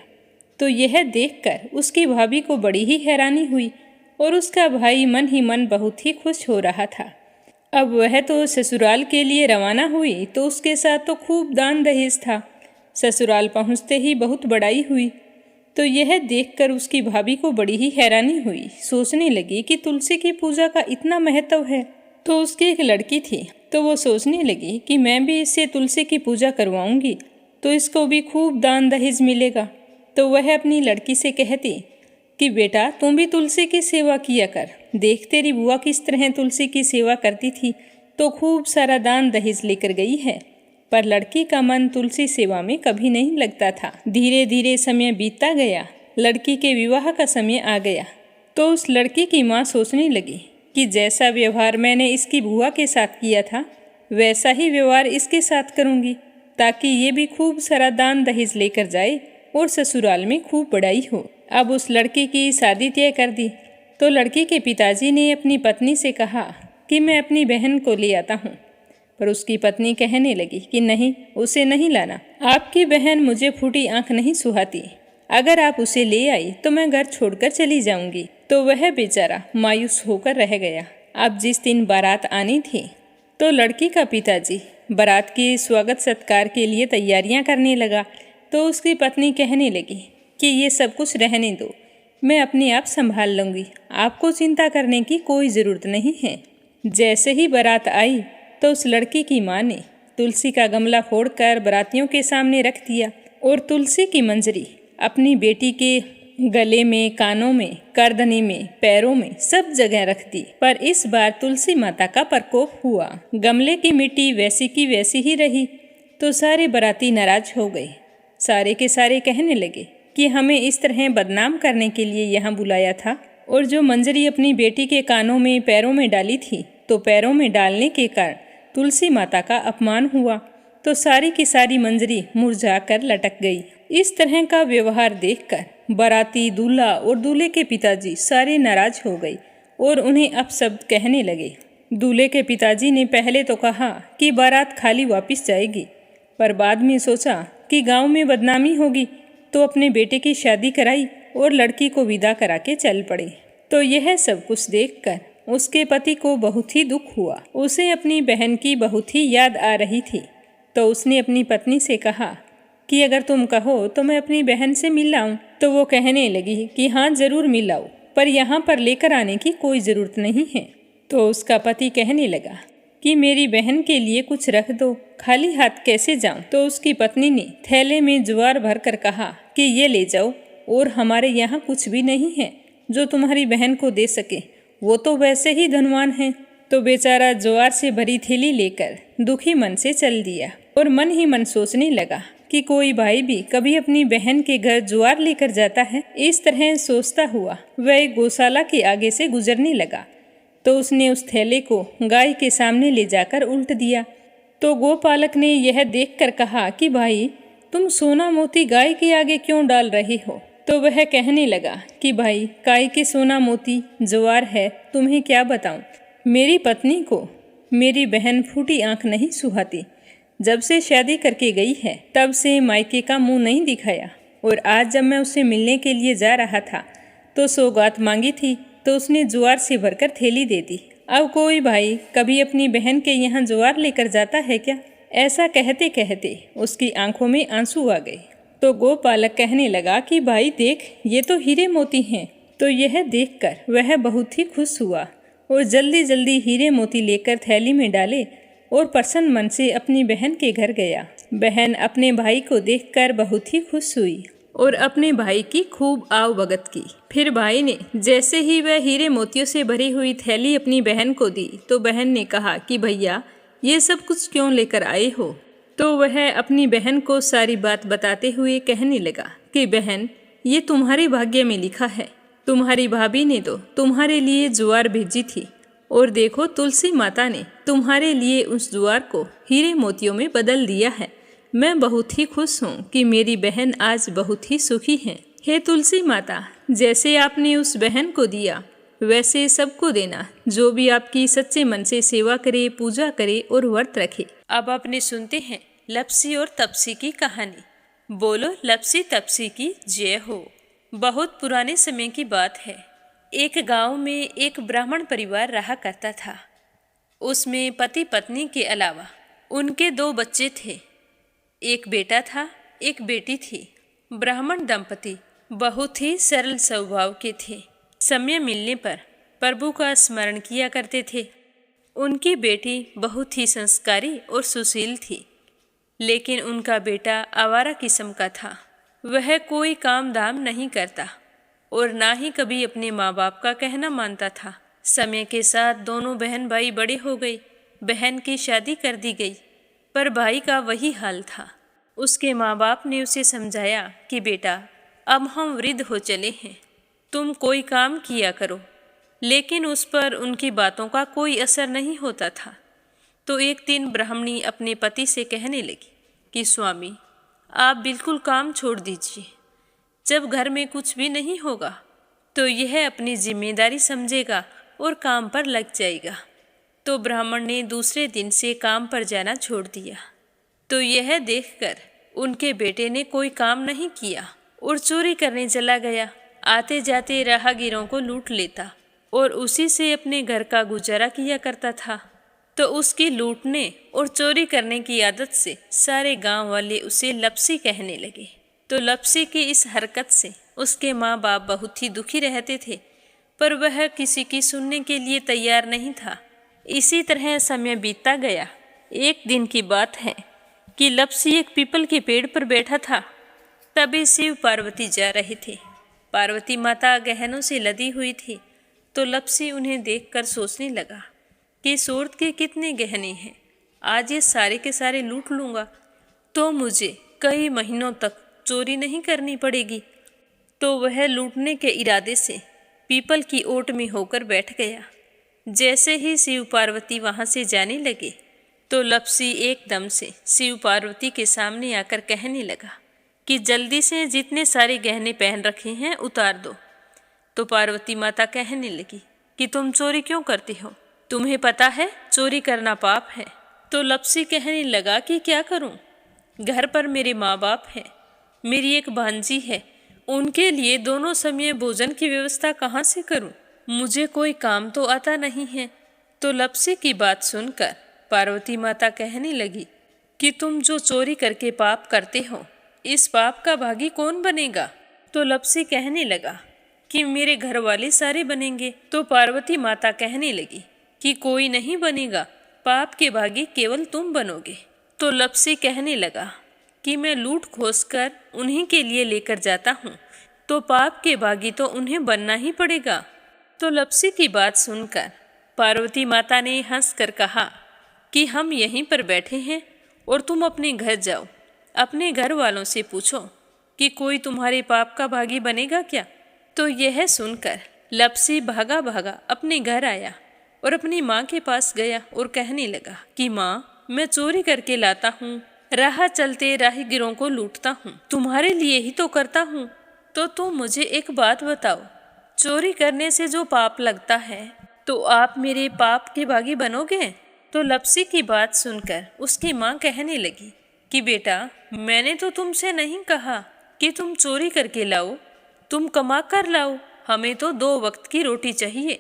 तो यह देखकर उसकी भाभी को बड़ी ही हैरानी हुई और उसका भाई मन ही मन बहुत ही खुश हो रहा था। अब वह तो ससुराल के लिए रवाना हुई तो उसके साथ तो खूब दान दहेज था। ससुराल पहुँचते ही बहुत बड़ाई हुई। तो यह देखकर उसकी भाभी को बड़ी ही हैरानी हुई। सोचने लगी कि तुलसी की पूजा का इतना महत्व है। तो उसकी एक लड़की थी तो वो सोचने लगी कि मैं भी इससे तुलसी की पूजा करवाऊंगी तो इसको भी खूब दान दहेज मिलेगा। तो वह अपनी लड़की से कहती कि बेटा तुम भी तुलसी की सेवा किया कर, देख तेरी बुआ किस तरह तुलसी की सेवा करती थी तो खूब सारा दान दहेज लेकर गई है। पर लड़की का मन तुलसी सेवा में कभी नहीं लगता था। धीरे धीरे समय बीतता गया, लड़की के विवाह का समय आ गया। तो उस लड़की की माँ सोचने लगी कि जैसा व्यवहार मैंने इसकी बुआ के साथ किया था वैसा ही व्यवहार इसके साथ करूँगी ताकि ये भी खूब सारा दान दहेज लेकर जाए और ससुराल में खूब बड़ाई हो। अब उस लड़की की शादी तय कर दी। तो लड़की के पिताजी ने अपनी पत्नी से कहा कि मैं अपनी बहन को ले आता हूँ, पर उसकी पत्नी कहने लगी कि नहीं, उसे नहीं लाना। आपकी बहन मुझे फूटी आंख नहीं सुहाती, अगर आप उसे ले आई तो मैं घर छोड़कर चली जाऊंगी। तो वह बेचारा मायूस होकर रह गया। अब जिस दिन बारात आनी थी तो लड़की का पिताजी बारात के स्वागत सत्कार के लिए तैयारियां करने लगा। तो उसकी पत्नी कहने लगी कि ये सब कुछ रहने दो, मैं अपने आप संभाल लूँगी, आपको चिंता करने की कोई ज़रूरत नहीं है। जैसे ही बारात आई तो उस लड़की की माँ ने तुलसी का गमला फोड़कर बारातियों के सामने रख दिया और तुलसी की मंजरी अपनी बेटी के गले में, कानों में, करदनी में, पैरों में सब जगह रख दी। पर इस बार तुलसी माता का प्रकोप हुआ। गमले की मिट्टी वैसी की वैसी ही रही। तो सारे बाराती नाराज हो गए। सारे के सारे कहने लगे कि हमें इस तरह बदनाम करने के लिए यहाँ बुलाया था, और जो मंजरी अपनी बेटी के कानों में, पैरों में डाली थी तो पैरों में डालने के कारण तुलसी माता का अपमान हुआ। तो सारी की सारी मंजरी मुरझा कर लटक गई। इस तरह का व्यवहार देखकर बाराती, दूल्हा और दूल्हे के पिताजी सारे नाराज हो गए और उन्हें अपशब्द कहने लगे। दूल्हे के पिताजी ने पहले तो कहा कि बारात खाली वापस जाएगी, पर बाद में सोचा कि गांव में बदनामी होगी तो अपने बेटे की शादी कराई और लड़की को विदा करा के चल पड़े। तो यह सब कुछ देखकर उसके पति को बहुत ही दुख हुआ। उसे अपनी बहन की बहुत ही याद आ रही थी। तो उसने अपनी पत्नी से कहा कि अगर तुम कहो तो मैं अपनी बहन से मिल आऊं। तो वो कहने लगी कि हाँ ज़रूर मिल आओ, पर यहाँ पर लेकर आने की कोई ज़रूरत नहीं है। तो उसका पति कहने लगा कि मेरी बहन के लिए कुछ रख दो, खाली हाथ कैसे जाऊं। तो उसकी पत्नी ने थैले में ज्वार भर कर कहा कि ये ले जाओ, और हमारे यहाँ कुछ भी नहीं है जो तुम्हारी बहन को दे सके, वो तो वैसे ही धनवान है। तो बेचारा ज्वार से भरी थैली लेकर दुखी मन से चल दिया और मन ही मन सोचने लगा कि कोई भाई भी कभी अपनी बहन के घर ज्वार लेकर जाता है। इस तरह सोचता हुआ वह एक गौशाला के आगे से गुजरने लगा। तो उसने उस थैले को गाय के सामने ले जाकर उल्ट दिया। तो गोपालक ने यह देखकर कहा कि भाई तुम सोना मोती गाय के आगे क्यों डाल रहे हो। तो वह कहने लगा कि भाई काय के सोना मोती ज्वार है, तुम्हें क्या बताऊं। मेरी पत्नी को मेरी बहन फूटी आंख नहीं सुहाती। जब से शादी करके गई है तब से मायके का मुंह नहीं दिखाया, और आज जब मैं उससे मिलने के लिए जा रहा था तो सौगात मांगी थी, तो उसने ज्वार से भरकर थैली दे दी। अब कोई भाई कभी अपनी बहन के यहाँ ज्वार लेकर जाता है क्या। ऐसा कहते कहते उसकी आंखों में आंसू आ गए। तो गोपालक कहने लगा कि भाई देख, ये तो हीरे मोती हैं। तो यह देखकर वह बहुत ही खुश हुआ और जल्दी जल्दी हीरे मोती लेकर थैली में डाले और प्रसन्न मन से अपनी बहन के घर गया। बहन अपने भाई को देखकर बहुत ही खुश हुई और अपने भाई की खूब आव भगत की। फिर भाई ने जैसे ही वह हीरे मोतियों से भरी हुई थैली अपनी बहन को दी तो बहन ने कहा कि भैया ये सब कुछ क्यों लेकर आए हो। तो वह अपनी बहन को सारी बात बताते हुए कहने लगा कि बहन, ये तुम्हारे भाग्य में लिखा है। तुम्हारी भाभी ने तो तुम्हारे लिए ज्वार भेजी थी, और देखो तुलसी माता ने तुम्हारे लिए उस ज्वार को हीरे मोतियों में बदल दिया है। मैं बहुत ही खुश हूँ कि मेरी बहन आज बहुत ही सुखी है। हे तुलसी माता, जैसे आपने उस बहन को दिया वैसे सबको देना, जो भी आपकी सच्चे मन से सेवा करे, पूजा करे और व्रत रखे। अब आपने सुनते हैं लपसी और तपसी की कहानी। बोलो लपसी तपसी की जय हो। बहुत पुराने समय की बात है। एक गांव में एक ब्राह्मण परिवार रहा करता था। उसमें पति पत्नी के अलावा उनके 2 बच्चे थे। एक बेटा था, एक बेटी थी। ब्राह्मण दंपति बहुत ही सरल स्वभाव के थे। समय मिलने पर प्रभु का स्मरण किया करते थे। उनकी बेटी बहुत ही संस्कारी और सुशील थी, लेकिन उनका बेटा आवारा किस्म का था। वह कोई काम धाम नहीं करता और ना ही कभी अपने माँ बाप का कहना मानता था। समय के साथ दोनों बहन भाई बड़े हो गए। बहन की शादी कर दी गई, पर भाई का वही हाल था। उसके माँ बाप ने उसे समझाया कि बेटा, अब हम वृद्ध हो चले हैं, तुम कोई काम किया करो, लेकिन उस पर उनकी बातों का कोई असर नहीं होता था। तो एक दिन ब्राह्मणी अपने पति से कहने लगी कि स्वामी, आप बिल्कुल काम छोड़ दीजिए। जब घर में कुछ भी नहीं होगा तो यह अपनी जिम्मेदारी समझेगा और काम पर लग जाएगा। तो ब्राह्मण ने दूसरे दिन से काम पर जाना छोड़ दिया। तो यह देखकर उनके बेटे ने कोई काम नहीं किया और चोरी करने चला गया। आते जाते राहगीरों को लूट लेता और उसी से अपने घर का गुजारा किया करता था। तो उसकी लूटने और चोरी करने की आदत से सारे गांव वाले उसे लपसी कहने लगे। तो लपसी की इस हरकत से उसके माँ बाप बहुत ही दुखी रहते थे, पर वह किसी की सुनने के लिए तैयार नहीं था। इसी तरह समय बीतता गया। एक दिन की बात है कि लपसी एक पीपल के पेड़ पर बैठा था। तभी शिव पार्वती जा रहे थे। पार्वती माता गहनों से लदी हुई थी। तो लपसी उन्हें देखकर सोचने लगा कि सूरत के कितने गहने हैं, आज ये सारे के सारे लूट लूँगा तो मुझे कई महीनों तक चोरी नहीं करनी पड़ेगी। तो वह लूटने के इरादे से पीपल की ओट में होकर बैठ गया। जैसे ही शिव पार्वती वहाँ से जाने लगे तो लपसी एकदम से शिव पार्वती के सामने आकर कहने लगा कि जल्दी से जितने सारे गहने पहन रखे हैं उतार दो। तो पार्वती माता कहने लगी कि तुम चोरी क्यों करती हो, तुम्हें पता है चोरी करना पाप है। तो लपसी कहने लगा कि क्या करूं, घर पर मेरे माँ बाप हैं, मेरी एक भांजी है, उनके लिए दोनों समय भोजन की व्यवस्था कहाँ से करूं? मुझे कोई काम तो आता नहीं है। तो लप्सी की बात सुनकर पार्वती माता कहने लगी कि तुम जो चोरी करके पाप करते हो, इस पाप का भागी कौन बनेगा? तो लप्सी कहने लगा कि मेरे घर वाले सारे बनेंगे। तो पार्वती माता कहने लगी कि कोई नहीं बनेगा, पाप के भागी केवल तुम बनोगे। तो लप्सी कहने लगा कि मैं लूट खोस कर उन्हीं के लिए लेकर जाता हूँ, तो पाप के भागी तो उन्हें बनना ही पड़ेगा। तो लप्सी की बात सुनकर पार्वती माता ने हंसकर कहा कि हम यहीं पर बैठे हैं और तुम अपने घर जाओ, अपने घर वालों से पूछो कि कोई तुम्हारे पाप का भागी बनेगा क्या। तो यह सुनकर लप्सी भागा भागा अपने घर आया और अपनी माँ के पास गया और कहने लगा कि माँ, मैं चोरी करके लाता हूँ, राह चलते राहगीरों को लूटता हूँ, तुम्हारे लिए ही तो करता हूँ। तो तुम मुझे एक बात बताओ, चोरी करने से जो पाप लगता है, तो आप मेरे पाप के भागी बनोगे? तो लप्सी की बात सुनकर उसकी माँ कहने लगी कि बेटा, मैंने तो तुमसे नहीं कहा कि तुम चोरी करके लाओ, तुम कमा कर लाओ, हमें तो 2 वक्त की रोटी चाहिए,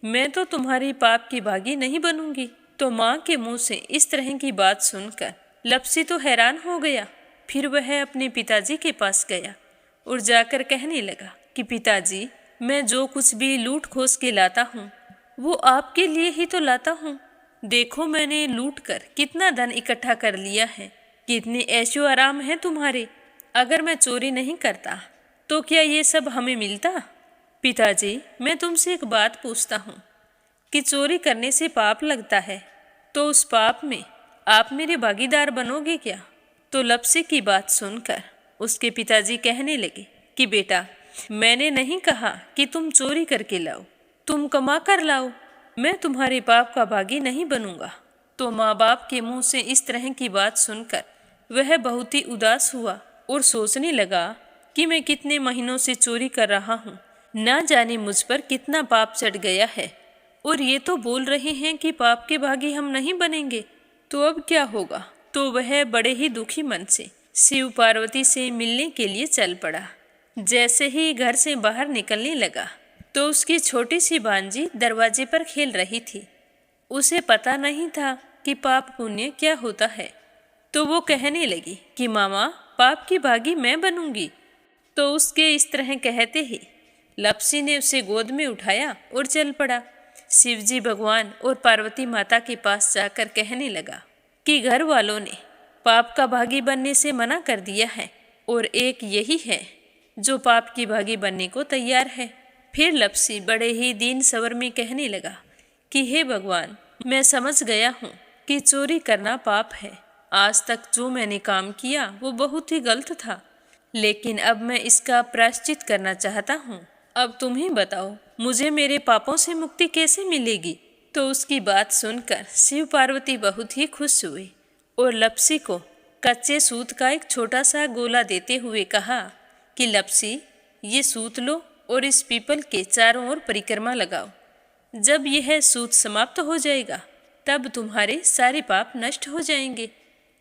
मैं तो तुम्हारी पाप की भागी नहीं बनूंगी। तो माँ के मुंह से इस तरह की बात सुनकर लप्सी तो हैरान हो गया। फिर वह अपने पिताजी के पास गया और जाकर कहने लगा कि पिताजी, मैं जो कुछ भी लूट खोस के लाता हूँ, वो आपके लिए ही तो लाता हूँ। देखो, मैंने लूट कर कितना धन इकट्ठा कर लिया है, कितने ऐशो आराम हैं तुम्हारे। अगर मैं चोरी नहीं करता तो क्या ये सब हमें मिलता? पिताजी, मैं तुमसे एक बात पूछता हूँ कि चोरी करने से पाप लगता है, तो उस पाप में आप मेरे भागीदार बनोगे क्या? तो लप्सी की बात सुनकर उसके पिताजी कहने लगे कि बेटा, मैंने नहीं कहा कि तुम चोरी करके लाओ, तुम कमा कर लाओ, मैं तुम्हारे पाप का भागी नहीं बनूंगा। तो माँ बाप के मुंह से इस तरह की बात सुनकर वह बहुत ही उदास हुआ और सोचने लगा कि मैं कितने महीनों से चोरी कर रहा हूँ, ना जाने मुझ पर कितना पाप चढ़ गया है, और ये तो बोल रहे हैं कि पाप के भागी हम नहीं बनेंगे, तो अब क्या होगा? तो वह बड़े ही दुखी मन से शिव पार्वती से मिलने के लिए चल पड़ा। जैसे ही घर से बाहर निकलने लगा तो उसकी छोटी सी भांजी दरवाजे पर खेल रही थी। उसे पता नहीं था कि पाप पुण्य क्या होता है, तो वो कहने लगी कि मामा, पाप की भागी मैं बनूंगी। तो उसके इस तरह कहते ही लप्सी ने उसे गोद में उठाया और चल पड़ा। शिवजी भगवान और पार्वती माता के पास जाकर कहने लगा कि घर वालों ने पाप का भागी बनने से मना कर दिया है और एक यही है जो पाप की भागी बनने को तैयार है। फिर लप्सी बड़े ही दीन स्वर में कहने लगा कि हे भगवान, मैं समझ गया हूँ कि चोरी करना पाप है। आज तक जो मैंने काम किया वो बहुत ही गलत था, लेकिन अब मैं इसका प्रायश्चित करना चाहता हूँ। अब तुम ही बताओ, मुझे मेरे पापों से मुक्ति कैसे मिलेगी? तो उसकी बात सुनकर शिव पार्वती बहुत ही खुश हुए और लप्सी को कच्चे सूत का एक छोटा सा गोला देते हुए कहा कि लप्सी, ये सूत लो और इस पीपल के चारों ओर परिक्रमा लगाओ। जब यह सूत समाप्त हो जाएगा तब तुम्हारे सारे पाप नष्ट हो जाएंगे।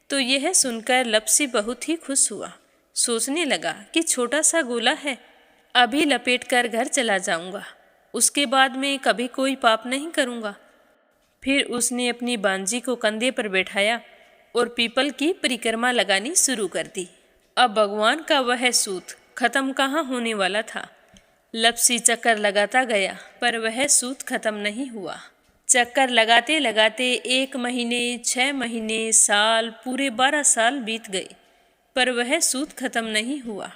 तो यह सुनकर लप्सी बहुत ही खुश हुआ। सोचने लगा कि छोटा सा गोला है, अभी लपेट कर घर चला जाऊंगा, उसके बाद में कभी कोई पाप नहीं करूंगा। फिर उसने अपनी बांजी को कंधे पर बैठाया और पीपल की परिक्रमा लगानी शुरू कर दी। अब भगवान का वह सूत खत्म कहाँ होने वाला था। लप्सी चक्कर लगाता गया पर वह सूत खत्म नहीं हुआ। चक्कर लगाते लगाते 1 महीने, 6 महीने, साल, पूरे 12 साल बीत गए पर वह सूत खत्म नहीं हुआ।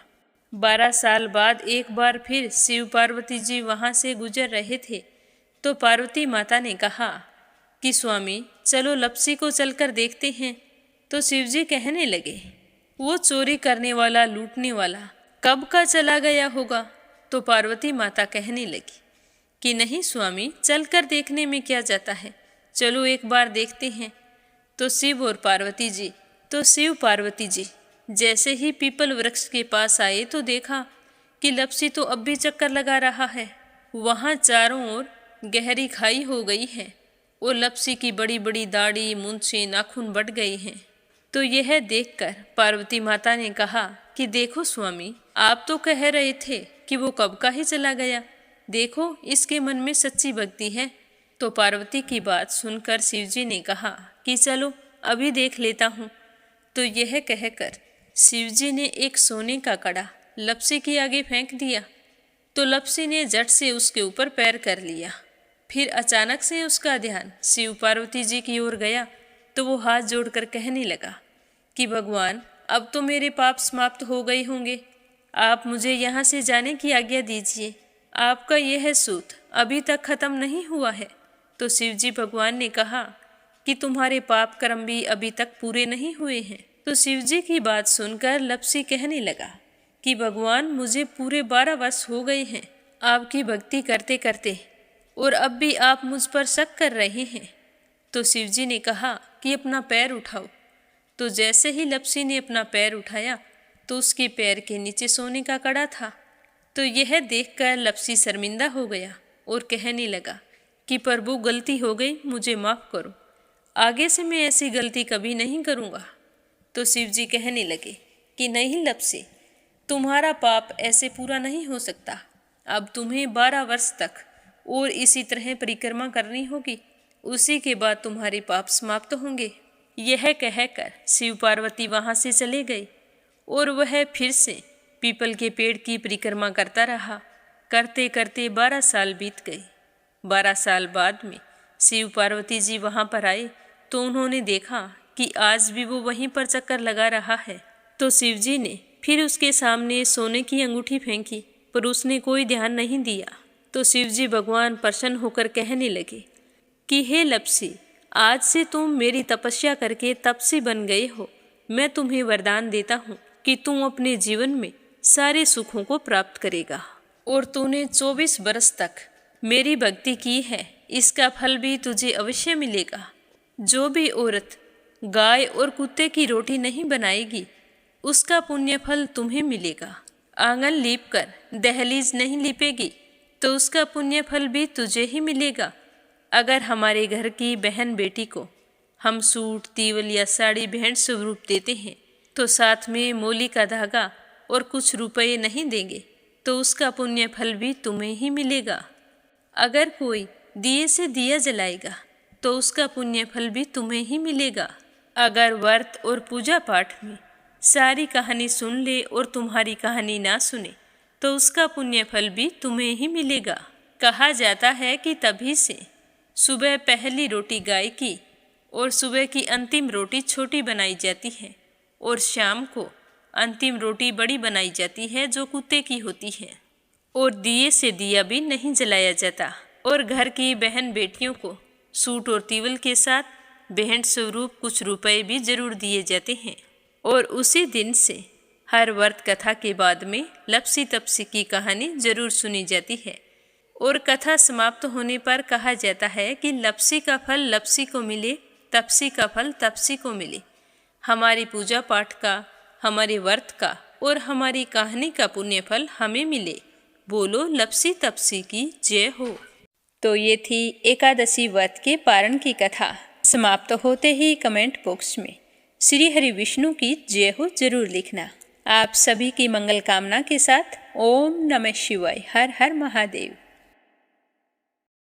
12 साल बाद एक बार फिर शिव पार्वती जी वहाँ से गुजर रहे थे तो पार्वती माता ने कहा कि स्वामी, चलो लप्सी को चलकर देखते हैं। तो शिवजी कहने लगे, वो चोरी करने वाला, लूटने वाला कब का चला गया होगा? तो पार्वती माता कहने लगी कि नहीं स्वामी, चलकर देखने में क्या जाता है, चलो एक बार देखते हैं। तो शिव पार्वती जी जैसे ही पीपल वृक्ष के पास आए तो देखा कि लप्सी तो अब भी चक्कर लगा रहा है। वहाँ चारों ओर गहरी खाई हो गई है और लप्सी की बड़ी बड़ी दाढ़ी, मूंछें, नाखून बढ़ गए हैं। तो यह देखकर पार्वती माता ने कहा कि देखो स्वामी, आप तो कह रहे थे कि वो कब का ही चला गया, देखो इसके मन में सच्ची भक्ति है। तो पार्वती की बात सुनकर शिवजी ने कहा कि चलो अभी देख लेता हूँ। तो यह कहकर शिवजी ने एक सोने का कड़ा लपसी के आगे फेंक दिया। तो लपसी ने झट से उसके ऊपर पैर कर लिया। फिर अचानक से उसका ध्यान शिव पार्वती जी की ओर गया। तो वो हाथ जोड़कर कहने लगा कि भगवान, अब तो मेरे पाप समाप्त हो गए होंगे, आप मुझे यहाँ से जाने की आज्ञा दीजिए। आपका यह सूत अभी तक खत्म नहीं हुआ है। तो शिवजी भगवान ने कहा कि तुम्हारे पाप कर्म भी अभी तक पूरे नहीं हुए हैं। तो शिवजी की बात सुनकर लपसी कहने लगा कि भगवान, मुझे पूरे 12 वर्ष हो गए हैं आपकी भक्ति करते करते, और अब भी आप मुझ पर शक कर रहे हैं। तो शिवजी ने कहा कि अपना पैर उठाओ। तो जैसे ही लपसी ने अपना पैर उठाया तो उसके पैर के नीचे सोने का कड़ा था। तो यह देखकर लपसी शर्मिंदा हो गया और कहने लगा कि प्रभु, गलती हो गई, मुझे माफ़ करो, आगे से मैं ऐसी गलती कभी नहीं करूँगा। तो शिवजी कहने लगे कि नहीं लपसी, तुम्हारा पाप ऐसे पूरा नहीं हो सकता। अब तुम्हें 12 वर्ष तक और इसी तरह परिक्रमा करनी होगी, उसी के बाद तुम्हारे पाप समाप्त होंगे। यह कहकर शिव पार्वती वहाँ से चले गए और वह फिर से पीपल के पेड़ की परिक्रमा करता रहा। करते करते 12 साल बीत गए। 12 साल बाद में शिव पार्वती जी वहाँ पर आए तो उन्होंने देखा कि आज भी वो वहीं पर चक्कर लगा रहा है। तो शिव जी ने फिर उसके सामने सोने की अंगूठी फेंकी, पर उसने कोई ध्यान नहीं दिया। तो शिव जी भगवान प्रसन्न होकर कहने लगे कि हे लपसी, आज से तुम मेरी तपस्या करके तपसी बन गए हो। मैं तुम्हें वरदान देता हूँ कि तुम अपने जीवन में सारे सुखों को प्राप्त करेगा। और तूने 24 बरस तक मेरी भक्ति की है, इसका फल भी तुझे अवश्य मिलेगा। जो भी औरत गाय और कुत्ते की रोटी नहीं बनाएगी, उसका पुण्य फल तुम्हें मिलेगा। आंगन लीप कर दहलीज नहीं लीपेगी, तो उसका पुण्य फल भी तुझे ही मिलेगा। अगर हमारे घर की बहन बेटी को हम सूट, तीवल या साड़ी भेंट स्वरूप देते हैं, तो साथ में मोली का धागा और कुछ रुपए नहीं देंगे, तो उसका पुण्य फल भी तुम्हें ही मिलेगा। अगर कोई दिए से दिया जलाएगा, तो उसका पुण्य फल भी तुम्हें ही मिलेगा। अगर व्रत और पूजा पाठ में सारी कहानी सुन ले और तुम्हारी कहानी ना सुने, तो उसका पुण्य फल भी तुम्हें ही मिलेगा। कहा जाता है कि तभी से सुबह पहली रोटी गाय की और सुबह की अंतिम रोटी छोटी बनाई जाती है, और शाम को अंतिम रोटी बड़ी बनाई जाती है जो कुत्ते की होती है। और दिए से दिया भी नहीं जलाया जाता। और घर की बहन बेटियों को सूट और तीवल के साथ भेंट स्वरूप कुछ रुपए भी जरूर दिए जाते हैं। और उसी दिन से हर व्रत कथा के बाद में लपसी तपसी की कहानी जरूर सुनी जाती है। और कथा समाप्त होने पर कहा जाता है कि लपसी का फल लपसी को मिले, तपसी का फल तपसी को मिले। हमारी पूजा पाठ का, हमारे व्रत का और हमारी कहानी का पुण्य फल हमें मिले। बोलो लपसी तपसी की जय हो। तो ये थी एकादशी व्रत के पारण की कथा। समाप्त होते ही कमेंट बॉक्स में श्री हरि विष्णु की जय हो जरूर लिखना। आप सभी की मंगल कामना के साथ ओम नमः शिवाय। हर हर महादेव।